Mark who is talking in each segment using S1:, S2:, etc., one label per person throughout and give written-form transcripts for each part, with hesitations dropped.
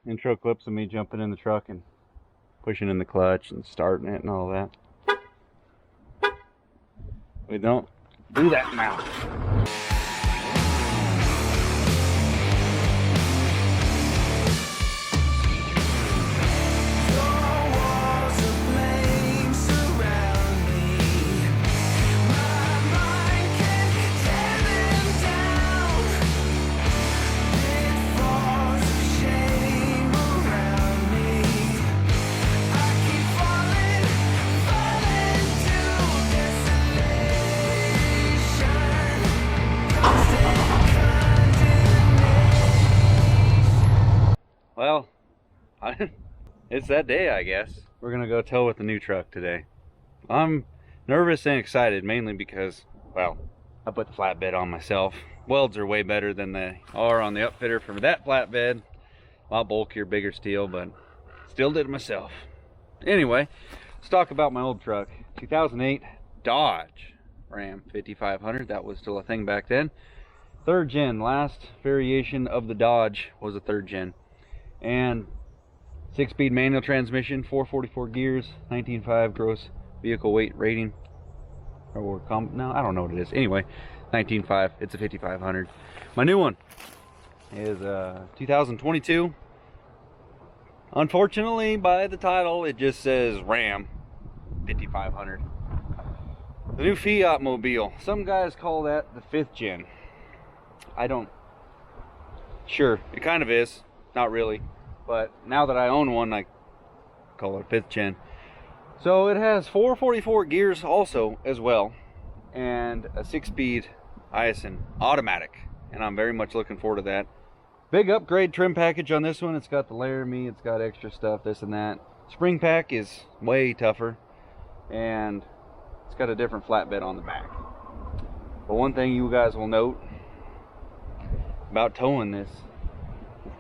S1: intro clips of me jumping in the truck and pushing in the clutch and starting it and all that. We don't do that now. Well, it's that day, I guess. We're gonna go tow with the new truck today. I'm nervous and excited, mainly because, well, I put the flatbed on myself. Welds are way better than they are on the upfitter for that flatbed. A lot bulkier, bigger steel, but still did it myself. Anyway, let's talk about my old truck. 2008 Dodge Ram 5500. That was still a thing back then. Third gen. Last variation of the Dodge was a third gen. And 6-speed manual transmission, 444 gears, 19.5 gross vehicle weight rating. Or no, I don't know what it is. Anyway, 19.5. It's a 5500. My new one is 2022. Unfortunately, by the title, it just says Ram 5500. The new Fiat Mobile. Some guys call that the 5th gen. I don't. Sure, it kind of is. Not really. But now that I own one, I call it 5th gen. So it has 444 gears also as well, and a 6-speed ISN automatic, and I'm very much looking forward to that. Big upgrade trim package on this one. It's got the Laramie, it's got extra stuff, this and that. Spring pack is way tougher, and it's got a different flatbed on the back. But one thing you guys will note about towing this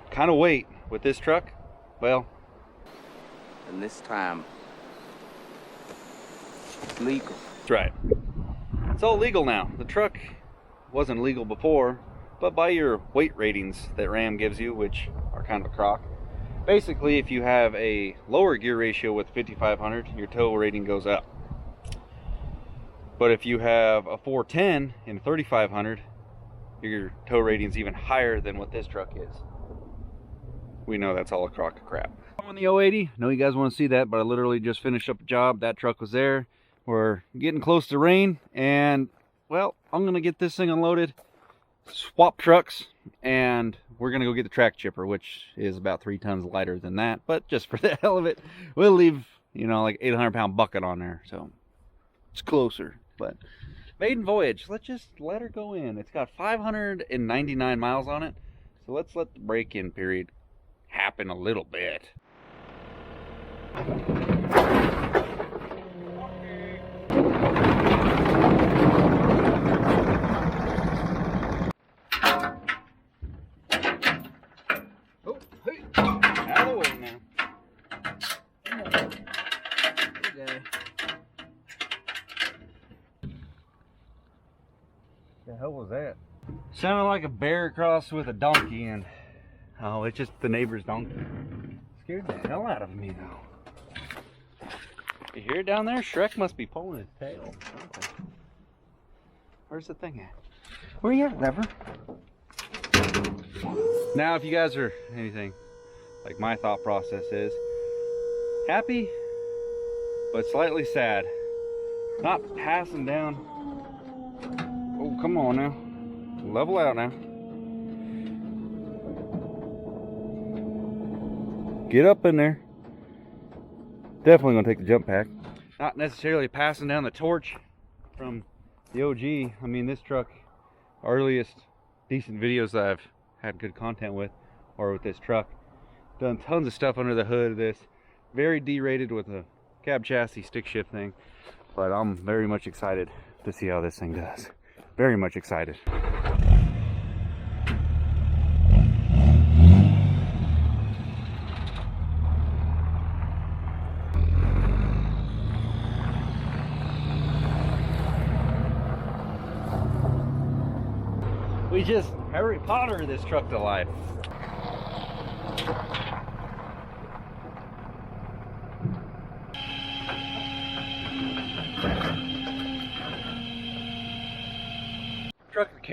S1: kind of weight with this truck, well,
S2: and this time it's legal.
S1: That's right. It's all legal now. The truck wasn't legal before, but by your weight ratings that Ram gives you, which are kind of a crock, basically if you have a lower gear ratio with 5500, your tow rating goes up. But if you have a 410 in 3500, your tow rating is even higher than what this truck is. We know that's all a crock of crap. On the 080, I know you guys want to see that, but I literally just finished up a job. That truck was there. We're getting close to rain, and well, I'm gonna get this thing unloaded, swap trucks, and we're gonna go get the track chipper, which is about 3 tons lighter than that, but just for the hell of it, we'll leave, you know, like 800-pound bucket on there, so it's closer. But maiden voyage, let's just let her go in. It's got 599 miles on it, so let's let the break-in period happen a little bit. Oh, hey, out of the way now. Come on. Good guy. The hell was that? Sounded like a bear crossed with a donkey, and oh, it's just the neighbor's donkey. Scared the hell out of me though. You hear it down there? Shrek must be pulling his tail. Okay. Where's the thing at? Where you at, Lever? Now, if you guys are anything like my thought process is, happy, but slightly sad. Not passing down. Oh, come on now. Level out now. Get up in there. Definitely gonna take the jump pack. Not necessarily passing down the torch from the OG. I mean, this truck, earliest decent videos that I've had good content with, or with this truck. Done tons of stuff under the hood of this. Very derated with a cab chassis stick shift thing. But I'm very much excited to see how this thing does. Very much excited. We just Harry Potter this truck to life.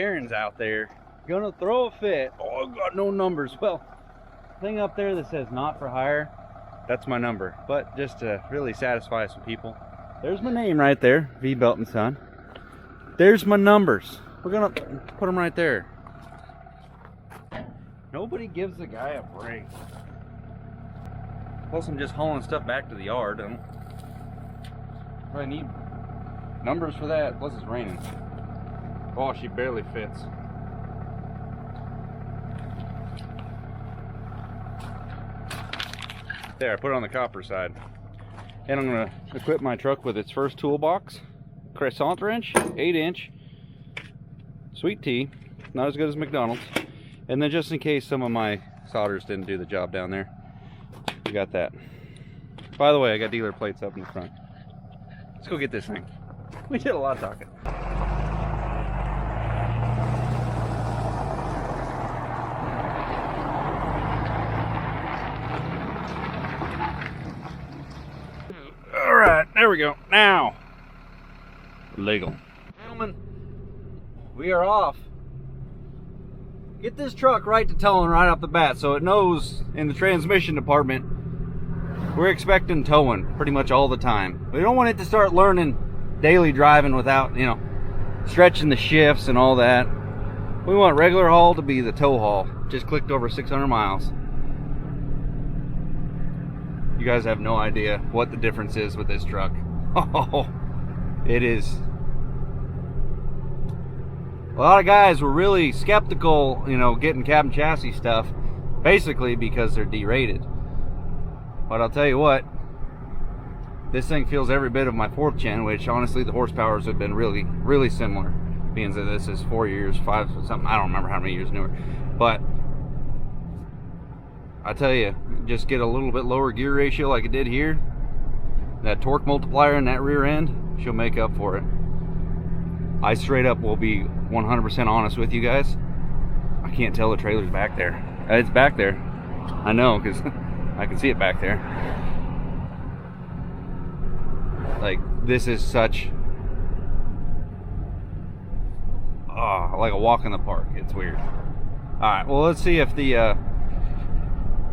S1: Karens out there gonna throw a fit. Oh, I got no numbers. Well, thing up there that says not for hire, that's my number. But just to really satisfy some people, there's my name right there, V Belton Son. There's my numbers. We're gonna put them right there. Nobody gives the guy a break. Plus, I'm just hauling stuff back to the yard. I don't really need numbers for that. Plus, it's raining. Oh, she barely fits. There, I put it on the copper side. And I'm gonna equip my truck with its first toolbox. Crescent wrench, 8-inch. Sweet tea, not as good as McDonald's. And then just in case some of my solders didn't do the job down there, we got that. By the way, I got dealer plates up in the front. Let's go get this thing. We did a lot of talking. All right, there we go. Now, legal. Gentlemen, we are off. Get this truck right to towing right off the bat so it knows in the transmission department we're expecting towing pretty much all the time. We don't want it to start learning daily driving without, you know, stretching the shifts and all that. We want regular haul to be the tow haul. Just clicked over 600 miles. You guys have no idea what the difference is with this truck. Oh, it is. A lot of guys were really skeptical, you know, getting cab and chassis stuff, basically because they're derated. But I'll tell you what, this thing feels every bit of my 4th gen, which honestly the horsepowers have been really, really similar. Being that this is 4 years, 5 something, I don't remember how many years newer. But I tell you, just get a little bit lower gear ratio like it did here. That torque multiplier in that rear end, she'll make up for it. I straight up will be 100% honest with you guys. I can't tell the trailer's back there. It's back there. I know, because I can see it back there. Like, this is such... oh, like a walk in the park. It's weird. Alright, well, let's see if the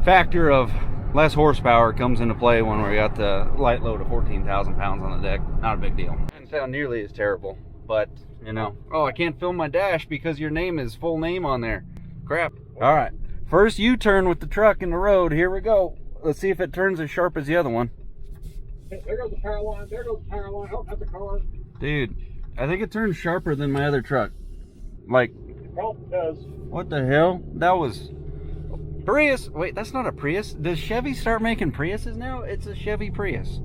S1: factor of less horsepower comes into play when we got the light load of 14,000 pounds on the deck. Not a big deal. Doesn't sound nearly as terrible. But, you know, oh, I can't film my dash because your name is full name on there. Crap. All right. First U-turn with the truck in the road. Here we go. Let's see if it turns as sharp as the other one.
S3: Hey, there goes the power line. There goes the power line. Oh, that's the car.
S1: Dude, I think it turns sharper than my other truck. Like,
S3: Well, it does.
S1: what the hell? That was... Prius. Wait, that's not a Prius. Does Chevy start making Priuses now? It's a Chevy Prius.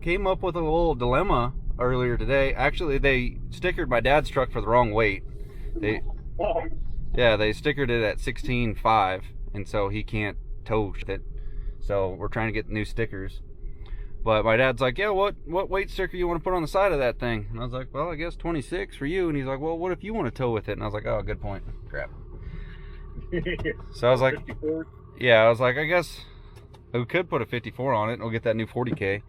S1: Came up with a little dilemma earlier today. Actually, they stickered my dad's truck for the wrong weight. They stickered it at 16.5, and so he can't tow it. So we're trying to get new stickers. But my dad's like, yeah, what weight sticker you want to put on the side of that thing? And I was like, well, I guess 26 for you. And he's like, well, what if you want to tow with it? And I was like, oh, good point. Crap. So I was like,
S3: 54.
S1: yeah, I was like, I guess we could put a 54 on it and we'll get that new 40K.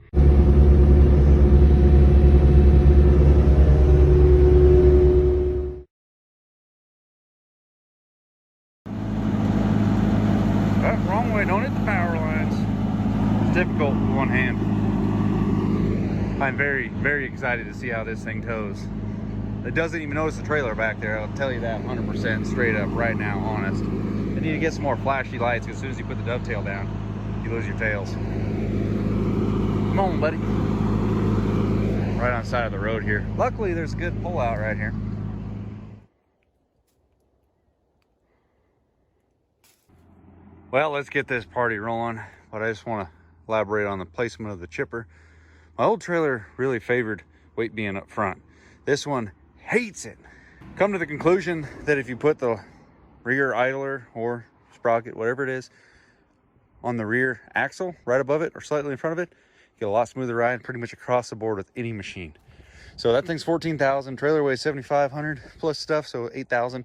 S1: Wrong way, don't hit the power lines. It's difficult with one hand. I'm very, very excited to see how this thing tows. It doesn't even notice the trailer back there, I'll tell you that 100% straight up right now, honest. I need to get some more flashy lights because as soon as you put the dovetail down, you lose your tails. Come on, buddy. Right on the side of the road here. Luckily, there's a good pull out right here. Well, let's get this party rolling, but I just want to elaborate on the placement of the chipper. My old trailer really favored weight being up front. This one hates it. Come to the conclusion that if you put the rear idler or sprocket, whatever it is, on the rear axle, right above it or slightly in front of it, you get a lot smoother ride pretty much across the board with any machine. So that thing's 14,000, trailer weighs 7,500 plus stuff, so 8,000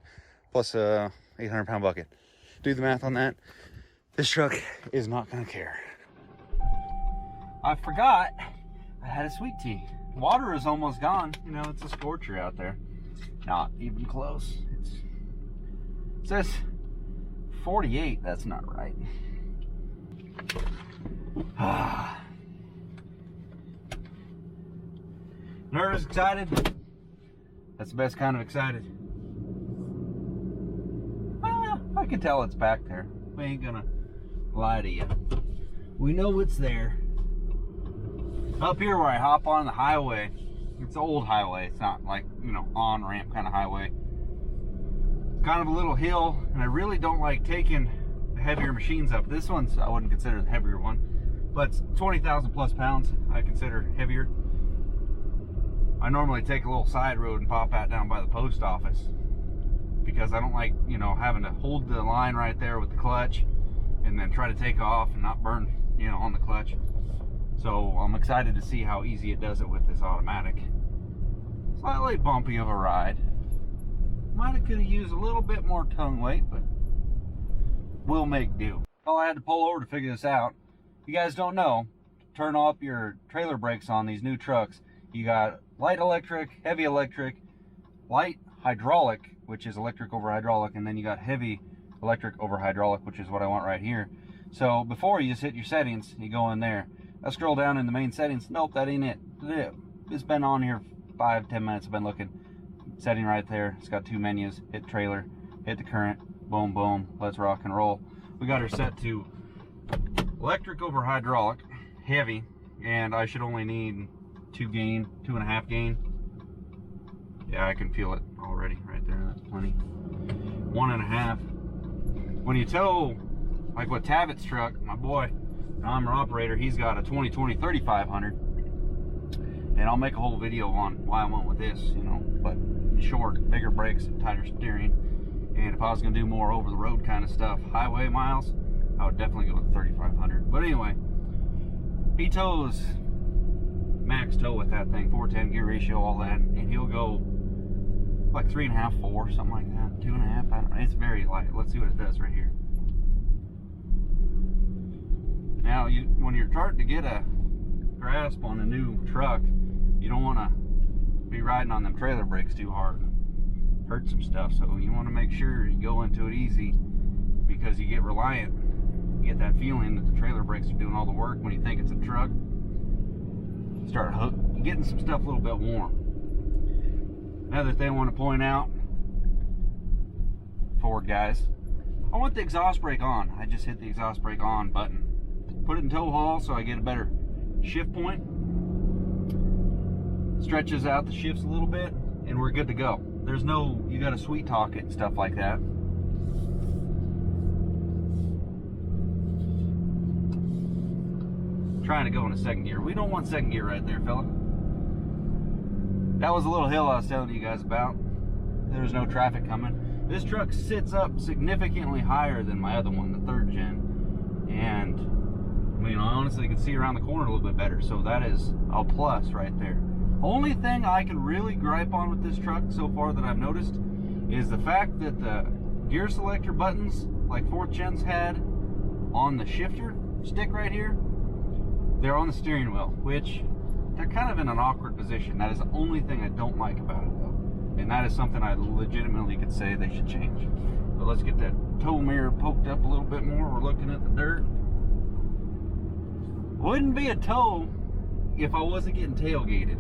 S1: plus a 800-pound bucket. Do the math on that. This truck is not gonna care. I forgot I had a sweet tea. Water is almost gone. You know, it's a scorcher out there. Not even close. It says 48. That's not right. Nervous, excited? That's the best kind of excited. I can tell it's back there. We ain't gonna lie to you. We know it's there. Up here where I hop on the highway, it's an old highway. It's not like, you know, on-ramp kind of highway. It's kind of a little hill, and I really don't like taking the heavier machines up. This one's, I wouldn't consider the heavier one, but it's 20,000 plus pounds, I consider heavier. I normally take a little side road and pop that down by the post office because I don't like, you know, having to hold the line right there with the clutch and then try to take off and not burn, you know, on the clutch. So I'm excited to see how easy it does it with this automatic. Slightly bumpy of a ride. Might have could have used a little bit more tongue weight, but we'll make do. Well, I had to pull over to figure this out. If you guys don't know, turn off your trailer brakes on these new trucks. You got light electric, heavy electric, light hydraulic, which is electric over hydraulic, and then you got heavy electric over hydraulic, which is what I want right here. So before you just hit your settings, you go in there. I scroll down in the main settings. Nope, that ain't it. It's been on here 5-10 minutes. I've been looking. Setting right there. It's got two menus. Hit trailer, hit the current, boom, boom. Let's rock and roll. We got her set to electric over hydraulic, heavy, and I should only need 2.5 gain. Yeah, I can feel it already right there. That's plenty. 1.5. When you tow, like with Tabit's truck, my boy, I'm our operator, he's got a 2020 3500, and I'll make a whole video on why I went with this, you know, but short, bigger brakes, and tighter steering. And if I was gonna do more over the road kind of stuff, highway miles, I would definitely go with 3500. But anyway, he tows max tow with that thing, 410 gear ratio, all that, and he'll go like 3.5, 4, something like that, 2.5. I don't know. It's very light. Let's see what it does right here. Now, when you're starting to get a grasp on a new truck, you don't want to be riding on them trailer brakes too hard and hurt some stuff. So you want to make sure you go into it easy, because you get reliant. You get that feeling that the trailer brakes are doing all the work when you think it's a truck. Start getting some stuff a little bit warm. Another thing I want to point out, Ford guys, I want the exhaust brake on. I just hit the exhaust brake on button. Put it in tow haul so I get a better shift point. Stretches out the shifts a little bit, and we're good to go. There's no, you got to sweet talk it and stuff like that. Trying to go into second gear. We don't want second gear right there, fella. That was a little hill I was telling you guys about. There's no traffic coming. This truck sits up significantly higher than my other one, the 3rd gen. And, I mean, I honestly can see around the corner a little bit better. So that is a plus right there. Only thing I can really gripe on with this truck so far that I've noticed is the fact that the gear selector buttons, like 4th gens had on the shifter stick right here, they're on the steering wheel, which they're kind of in an awkward position. That is the only thing I don't like about it, though. And that is something I legitimately could say they should change. So let's get that tow mirror poked up a little bit more. We're looking at the dirt. Wouldn't be a tow if I wasn't getting tailgated.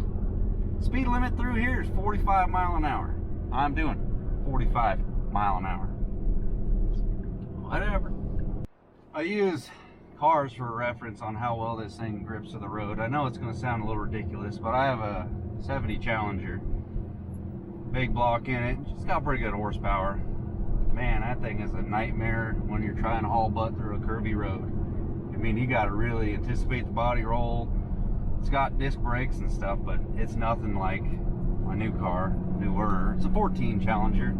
S1: Speed limit through here is 45 mile an hour. I'm doing 45 mile an hour. Whatever. I use cars for a reference on how well this thing grips to the road. I know it's going to sound a little ridiculous, but I have a 70 Challenger. Big block in it. It's got pretty good horsepower. Man, that thing is a nightmare when you're trying to haul butt through a curvy road. I mean, you got to really anticipate the body roll. It's got disc brakes and stuff, but it's nothing like my new car, newer. It's a 14 Challenger.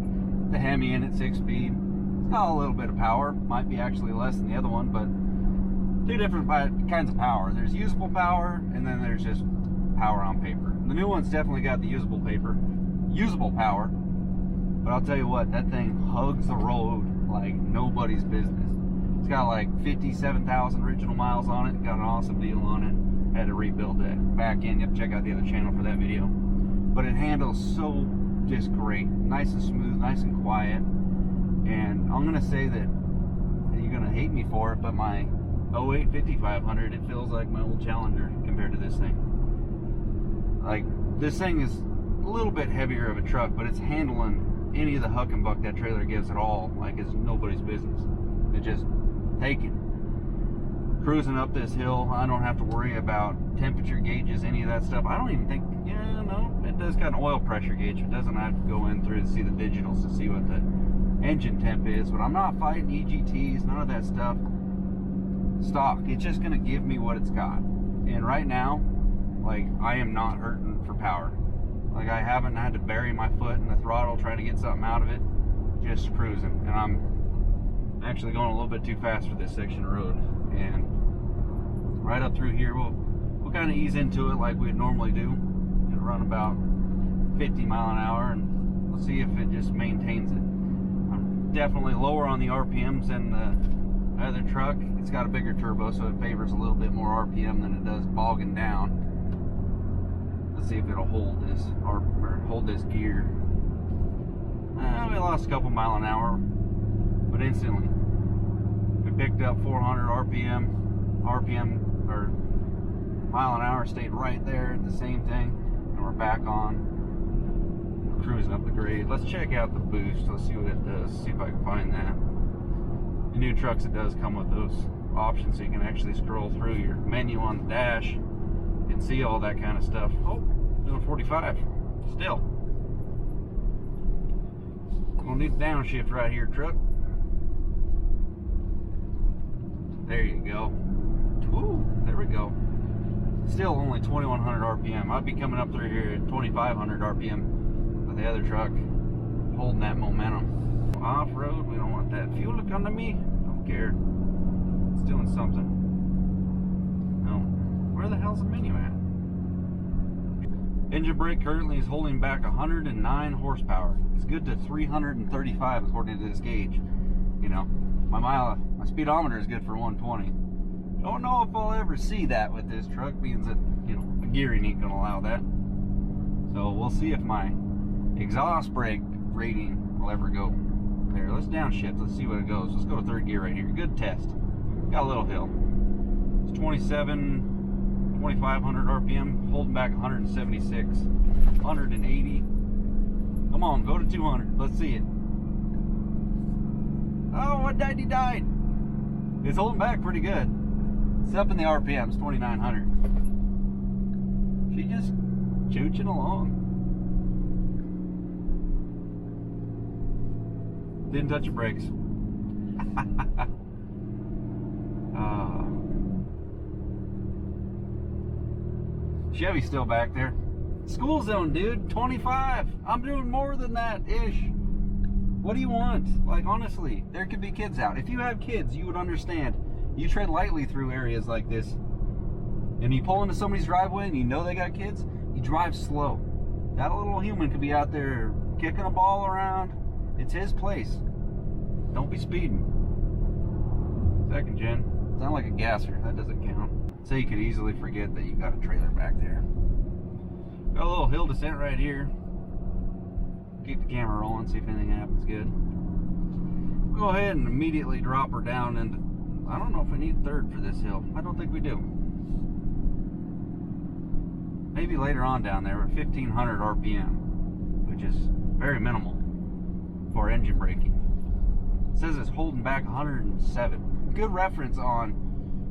S1: The Hemi in it, 6-speed. It's got a little bit of power. Might be actually less than the other one, but two different kinds of power. There's usable power, and then there's just power on paper. The new one's definitely got the usable power. But I'll tell you what, that thing hugs the road like nobody's business. It's got like 57,000 original miles on it. Got an awesome deal on it. Had to rebuild that back end. You have to check out the other channel for that video. But it handles so just great. Nice and smooth, nice and quiet. And I'm gonna say that you're gonna hate me for it, but my 08 5500, it feels like my old Challenger compared to this thing. Like, this thing is a little bit heavier of a truck, but it's handling any of the huck and buck that trailer gives at all like it's nobody's business. It just take it. Cruising up this hill, I don't have to worry about temperature gauges, any of that stuff. I don't even think, yeah, no, it does got an oil pressure gauge. It doesn't have to go in through to see the digitals to see what the engine temp is, but I'm not fighting EGTs, none of that stuff. Stock, it's just gonna give me what it's got. And right now, like, I am not hurting for power. Like, I haven't had to bury my foot in the throttle trying to get something out of it. Just cruising. And I'm actually going a little bit too fast for this section of road. And right up through here, we'll kind of ease into it like we'd normally do. It'll run about 50 mile an hour, and we'll see if it just maintains it. I'm definitely lower on the RPMs than the other truck. It's got a bigger turbo, so it favors a little bit more RPM than it does bogging down. Let's see if it'll hold this or hold this gear. We lost a couple mile an hour, but instantly we picked up 400 RPM or mile an hour, stayed right there at the same thing, and we're back on. We're cruising up the grade. Let's check out the boost. Let's see what it does. See if I can find that. The new trucks, it does come with those options, so you can actually scroll through your menu on the dash and see all that kind of stuff. Oh, doing 45 still. Gonna need the downshift right here, truck. There you go. Ooh, there we go. Still only 2100 RPM. I'd be coming up through here at 2500 RPM with the other truck, holding that momentum. Off-road, we don't want that fuel to come to me. Don't care. It's doing something. No. Where the hell's the menu at? Engine brake currently is holding back 109 horsepower. It's good to 335 according to this gauge. You know, my speedometer is good for 120. Don't know if I'll ever see that with this truck, being that, you know, the gearing ain't gonna allow that. So we'll see if my exhaust brake rating will ever go. There, let's downshift. Let's see what it goes. Let's go to third gear right here. Good test. Got a little hill. It's 2,500 RPM, holding back 176, 180. Come on, go to 200. Let's see it. Oh, what died? He died. It's holding back pretty good. It's up in the RPMs, 2,900. She just chooching along. Didn't touch the brakes. Chevy's still back there. School zone, dude. 25. I'm doing more than that ish. What do you want? Like, honestly, there could be kids out. If you have kids, you would understand. You tread lightly through areas like this, and you pull into somebody's driveway and you know they got kids, you drive slow. That little human could be out there kicking a ball around. It's his place. Don't be speeding. Second gen. Sound like a gasser. That doesn't count. So you could easily forget that you got a trailer back there. Got a little hill descent right here. Keep the camera rolling, see if anything happens good. We'll go ahead and immediately drop her down into, I don't know if we need third for this hill. I don't think we do. Maybe later on down there, we're 1,500 RPM, which is very minimal for engine braking. It says it's holding back 107. Good reference on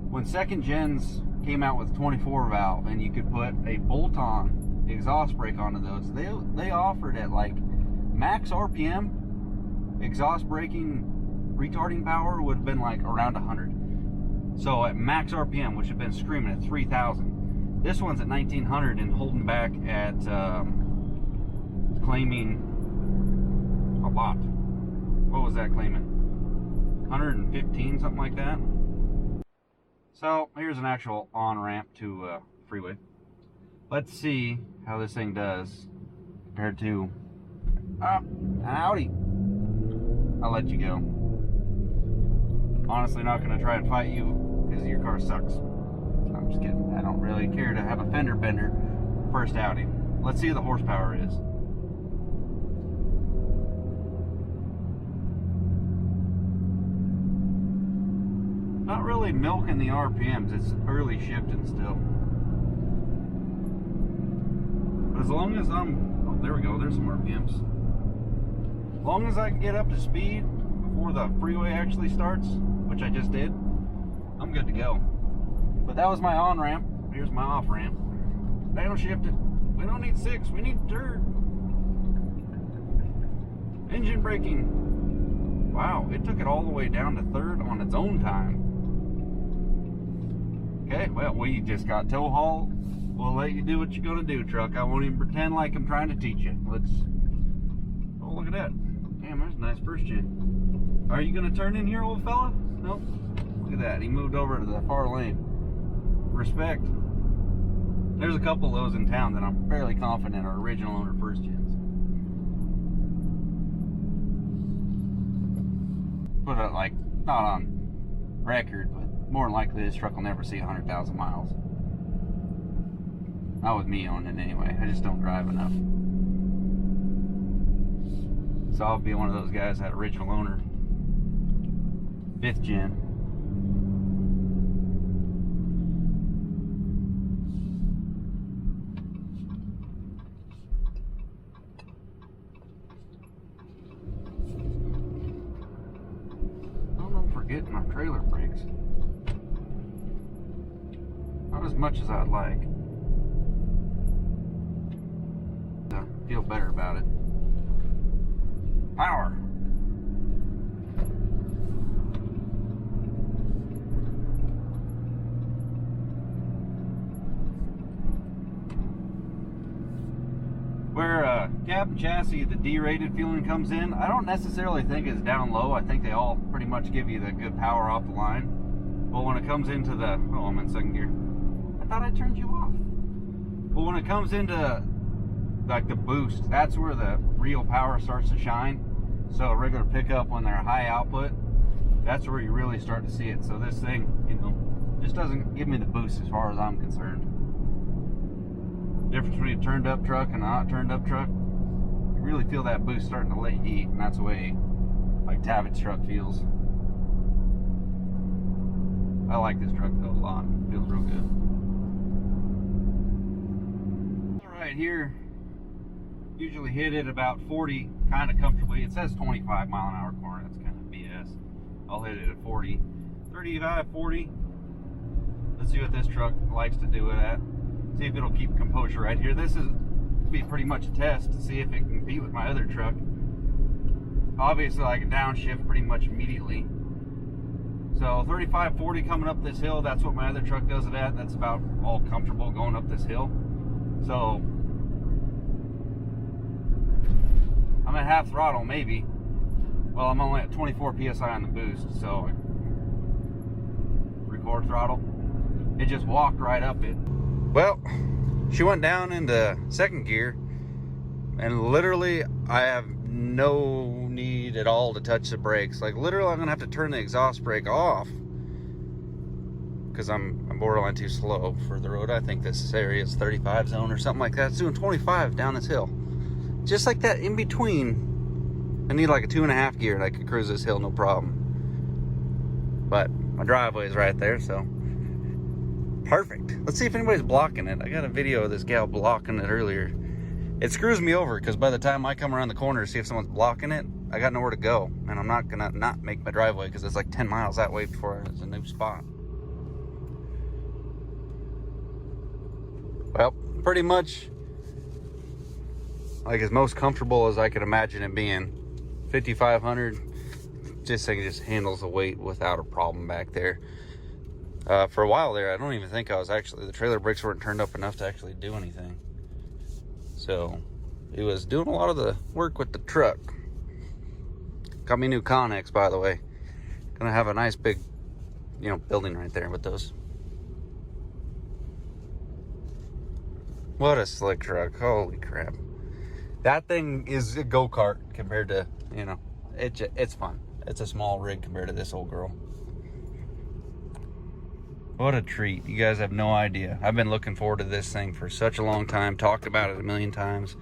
S1: when second gens came out with 24 valve and you could put a bolt-on exhaust brake onto those. They offered at like max RPM exhaust braking retarding power would have been like around 100. So at max RPM, which have been screaming at 3,000. This one's at 1,900 and holding back at claiming a lot. What was that claiming? 115, something like that. So here's an actual on-ramp to freeway. Let's see how this thing does compared to Audi. I'll let you go. Honestly, not gonna try and fight you because your car sucks. I'm just kidding. I don't really care to have a fender bender first outing. Let's see what the horsepower is. not really milking the RPMs. It's early shifting still. But as long as oh, there we go, there's some RPMs. As long as I can get up to speed before the freeway actually starts, which I just did, I'm good to go. But that was my on ramp. Here's my off ramp. Downshift it. We don't need 6, we need 3rd. Engine braking. Wow, it took it all the way down to 3rd on its own time. Okay, well, we just got tow haul. We'll let you do what you're gonna do, truck. I won't even pretend like I'm trying to teach you. Let's, oh, look at that. Damn, there's a nice first gen. Are you gonna turn in here, old fella? Nope. Look at that, he moved over to the far lane. Respect. There's a couple of those in town that I'm fairly confident are original owner first gens. Put it like, not on record, but more than likely this truck will never see 100,000 miles. Not with me owning it anyway. I just don't drive enough. So I'll be one of those guys, that original owner. 5th gen. I'm forgetting my trailer brakes. Not as much as I'd like. I feel better about it. Power. Where cab and chassis, the D-rated fueling comes in, I don't necessarily think it's down low. I think they all pretty much give you the good power off the line. But when it comes into the, oh, I'm in 2nd gear. I thought I turned you off. But when it comes into like the boost, that's where the real power starts to shine. So a regular pickup, when they're high output, that's where you really start to see it. So this thing, you know, just doesn't give me the boost as far as I'm concerned. Difference between a turned up truck and a not turned up truck, you really feel that boost starting to let you eat, and that's the way like Tavitt's truck feels. I like this truck though a lot. It feels real good. Alright, here usually hit it about 40 kind of comfortably. It says 25 mile an hour corner. That's kind of BS. I'll hit it at 40, 35, 40. Let's see what this truck likes to do it at. See if it'll keep composure right here. This is to be pretty much a test to see if it can compete with my other truck. Obviously I can downshift pretty much immediately. So 35, 40 coming up this hill, that's what my other truck does it at. That's about all comfortable going up this hill. So I'm at half throttle maybe. Well, I'm only at 24 PSI on the boost, so record throttle. It just walked right up it. Well, she went down into 2nd gear, and literally I have no need at all to touch the brakes. Like literally I'm gonna have to turn the exhaust brake off because I'm borderline too slow for the road. I think this area is 35 zone or something like that. It's doing 25 down this hill. Just like that in between, I need like a 2.5 gear and I could cruise this hill no problem. But my driveway is right there, so perfect. Let's see if anybody's blocking it. I got a video of this gal blocking it earlier. It screws me over because by the time I come around the corner to see if someone's blocking it, I got nowhere to go. And I'm not gonna not make my driveway because it's like 10 miles that way before it's a new spot. Well, pretty much like as most comfortable as I could imagine it being. 5,500, this thing just handles the weight without a problem back there. For a while there, I don't even think I was actually, the trailer brakes weren't turned up enough to actually do anything. So it was doing a lot of the work with the truck. Got me new Connex, by the way. Gonna have a nice big, you know, building right there with those. What a slick truck, holy crap. That thing is a go-kart compared to, you know, it's fun. It's a small rig compared to this old girl. What a treat. You guys have no idea. I've been looking forward to this thing for such a long time. Talked about it a million times.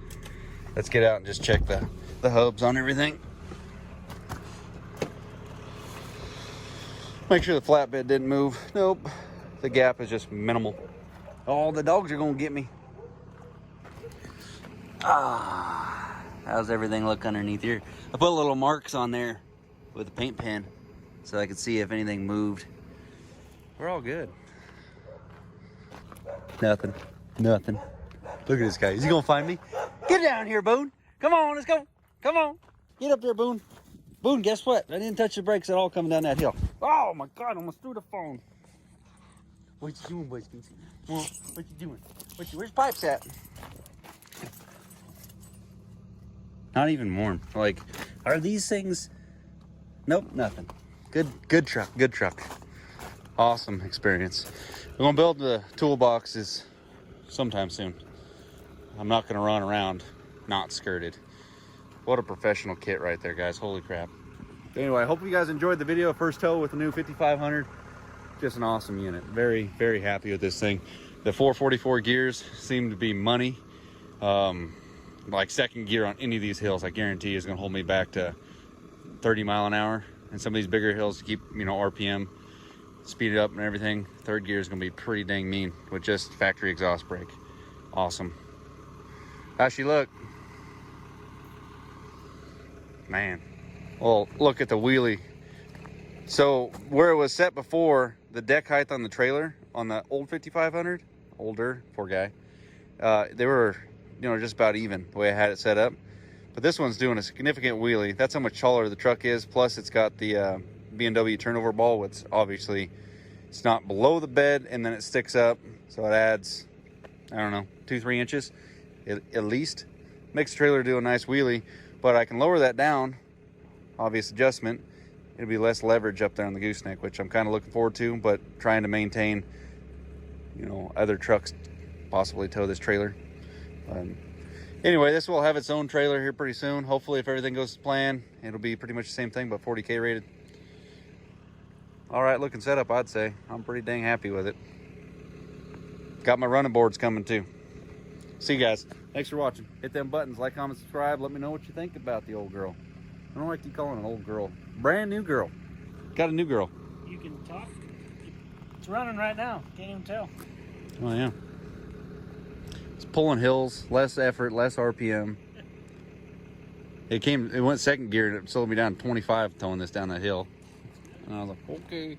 S1: Let's get out and just check the hubs on everything. Make sure the flatbed didn't move. Nope. The gap is just minimal. Oh, the dogs are gonna get me. Ah, how's everything look underneath here? I put little marks on there with a paint pen so I could see if anything moved. We're all good. Nothing. Nothing. Look at this guy. Is he gonna find me? Get down here, Boone. Come on, let's go. Come on. Get up there, Boone. Boone, guess what? I didn't touch the brakes at all coming down that hill. Oh my God, I almost threw the phone. What you doing, boys? What you doing? Where's Pipes at? Not even warm. Like, are these things? Nope, nothing. Good truck. Awesome experience. We're gonna build the toolboxes sometime soon. I'm not gonna run around not skirted. What a professional kit right there, guys. Holy crap. Anyway, I hope you guys enjoyed the video. First tow with the new 5500. Just an awesome unit. Very, very happy with this thing. The 444 gears seem to be money. Like second gear on any of these hills, I guarantee is gonna hold me back to 30 mile an hour. And some of these bigger hills to keep, you know, RPM, speed it up and everything. Third gear is gonna be pretty dang mean with just factory exhaust brake. Awesome. How's she look? Man. Well, look at the wheelie. So where it was set before, the deck height on the trailer on the old 5500, older, poor guy, they were, you know, just about even the way I had it set up. But this one's doing a significant wheelie. That's how much taller the truck is. Plus it's got the B&W turnover ball, which obviously it's not below the bed and then it sticks up. So it adds, I don't know, 2-3 inches at least. Makes the trailer do a nice wheelie, but I can lower that down, obvious adjustment. It'll be less leverage up there on the gooseneck, which I'm kind of looking forward to, but trying to maintain, you know, other trucks possibly tow this trailer. Anyway, this will have its own trailer here pretty soon. Hopefully, if everything goes to plan, it'll be pretty much the same thing, but 40K rated. All right, looking setup, I'd say. I'm pretty dang happy with it. Got my running boards coming too. See you guys. Thanks for watching. Hit them buttons, like, comment, subscribe. Let me know what you think about the old girl. I don't like you calling it an old girl. Brand new girl. Got a new girl.
S4: You can talk. It's running right now. Can't even tell.
S1: Oh yeah. It's pulling hills, less effort, less RPM. It went second gear and it slowed me down 25 towing this down that hill. And I was like, okay.